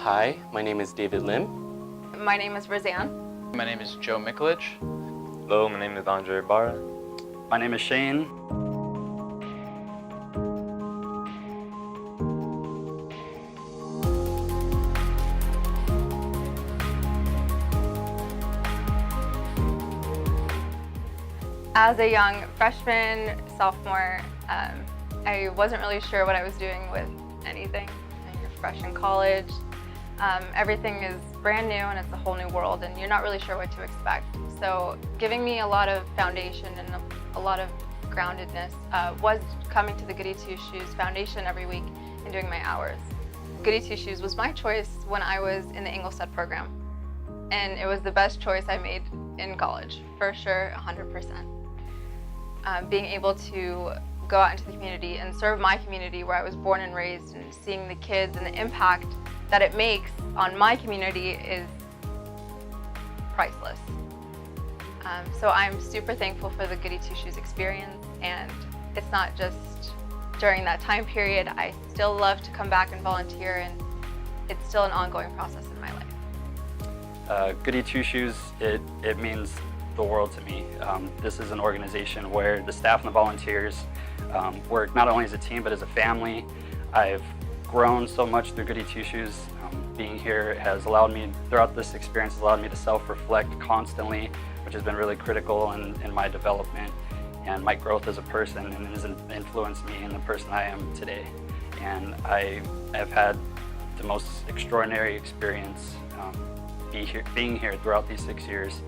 Hi, my name is David Lim. My name is Roseanne. My name is Joe Mikulich. Hello, my name is Andre Barra. My name is Shane. As a young freshman, sophomore, I wasn't really sure what I was doing with anything. You're fresh in college. Everything is brand new and it's a whole new world and you're not really sure what to expect. So giving me a lot of foundation and a lot of groundedness was coming to the Goody Two Shoes Foundation every week and doing my hours. Goody Two Shoes was my choice when I was in the Engelstad program. And it was the best choice I made in college, for sure, 100%. Being able to go out into the community and serve my community where I was born and raised and seeing the kids and the impact that it makes on my community is priceless. So I'm super thankful for the Goody Two Shoes experience, and it's not just during that time period. I still love to come back and volunteer, and it's still an ongoing process in my life. Goody Two Shoes, it means the world to me. This is an organization where the staff and the volunteers work not only as a team but as a family. I've grown so much through Goody Two Shoes. Being here has allowed me, throughout this experience, has allowed me to self-reflect constantly, which has been really critical in my development and my growth as a person, and has influenced me in the person I am today. And I have had the most extraordinary experience being here throughout these 6 years.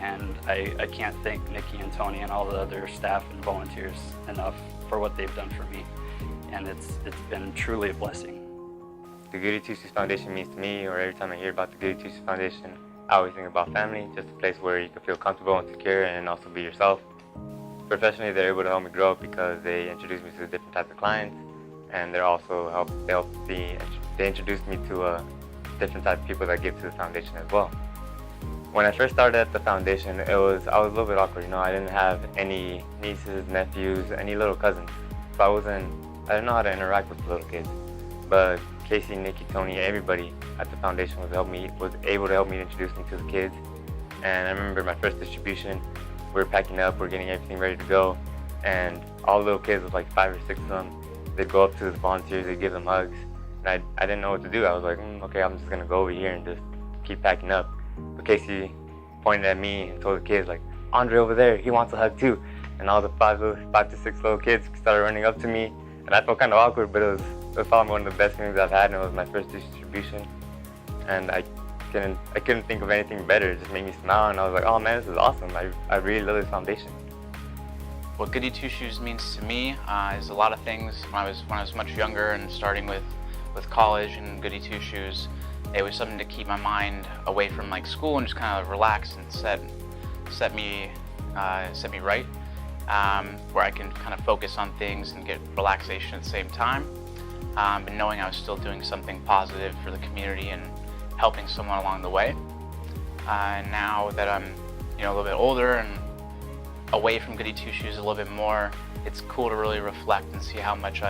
And I can't thank Nikki and Tony and all the other staff and volunteers enough for what they've done for me. And it's been truly a blessing. The Goody Two Shoes Foundation means to me, or every time I hear about the Goody Two Shoes Foundation, I always think about family, just a place where you can feel comfortable and secure and also be yourself. Professionally, they're able to help me grow up because they introduce me to different types of clients, and they introduced me to different types of people that give to the foundation as well. When I first started at the foundation, I was a little bit awkward. I didn't have any nieces, nephews, any little cousins. So I didn't know how to interact with the little kids. But Casey, Nikki, Tony, everybody at the foundation was able to help me introduce me to the kids. And I remember my first distribution, we were packing up, we're getting everything ready to go, and all the little kids, was like 5 or 6 of them, they'd go up to the volunteers, they'd give them hugs. And I didn't know what to do. I was like, okay, I'm just gonna go over here and just keep packing up. But Casey pointed at me and told the kids, like, Andre over there, he wants a hug too. And all the 5 to 6 little kids started running up to me, and I felt kind of awkward, but it was probably one of the best things I've had, and it was my first distribution. And I couldn't think of anything better. It just made me smile, and I was like, oh man, this is awesome. I really love this foundation. What Goody Two Shoes means to me is a lot of things. When I was much younger and starting with college and Goody Two Shoes, it was something to keep my mind away from like school and just kind of relax and set me right, where I can kind of focus on things and get relaxation at the same time, but knowing I was still doing something positive for the community and helping someone along the way. And now that I'm a little bit older and away from Goody Two Shoes a little bit more, it's cool to really reflect and see how much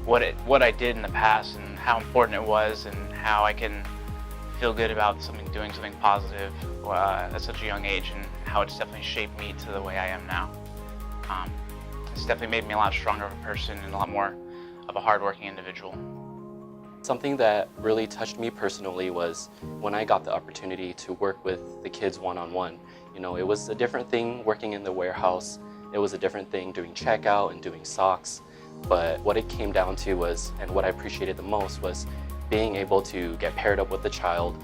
what I did in the past and how important it was, and how I can feel good about doing something positive at such a young age, and how it's definitely shaped me to the way I am now. It's definitely made me a lot stronger of a person and a lot more of a hardworking individual. Something that really touched me personally was when I got the opportunity to work with the kids one-on-one. It was a different thing working in the warehouse. It was a different thing doing checkout and doing socks. But what it came down to was, and what I appreciated the most, was being able to get paired up with the child,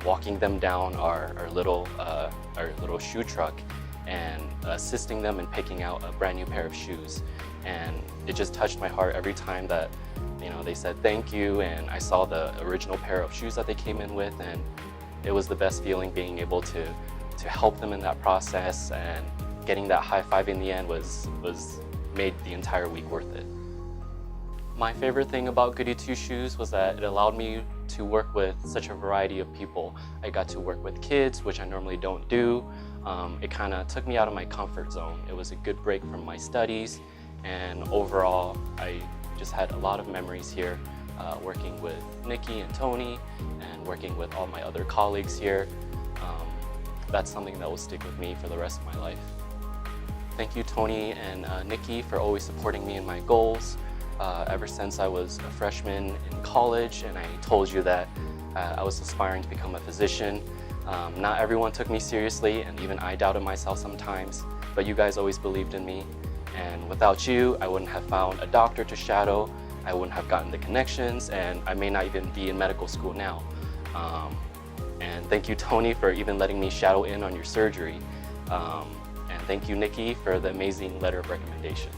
walking them down our little shoe truck, and assisting them in picking out a brand new pair of shoes. And it just touched my heart every time that they said thank you, and I saw the original pair of shoes that they came in with, and it was the best feeling being able to help them in that process, and getting that high five in the end was made the entire week worth it. My favorite thing about Goody Two Shoes was that it allowed me to work with such a variety of people. I got to work with kids, which I normally don't do. It kind of took me out of my comfort zone. It was a good break from my studies, and overall I just had a lot of memories here working with Nikki and Tony, and working with all my other colleagues here. That's something that will stick with me for the rest of my life. Thank you, Tony and Nikki, for always supporting me in my goals. Ever since I was a freshman in college and I told you that I was aspiring to become a physician, not everyone took me seriously, and even I doubted myself sometimes, but you guys always believed in me. And without you, I wouldn't have found a doctor to shadow, I wouldn't have gotten the connections, and I may not even be in medical school now. And thank you, Tony, for even letting me shadow in on your surgery. And thank you, Nikki, for the amazing letter of recommendation.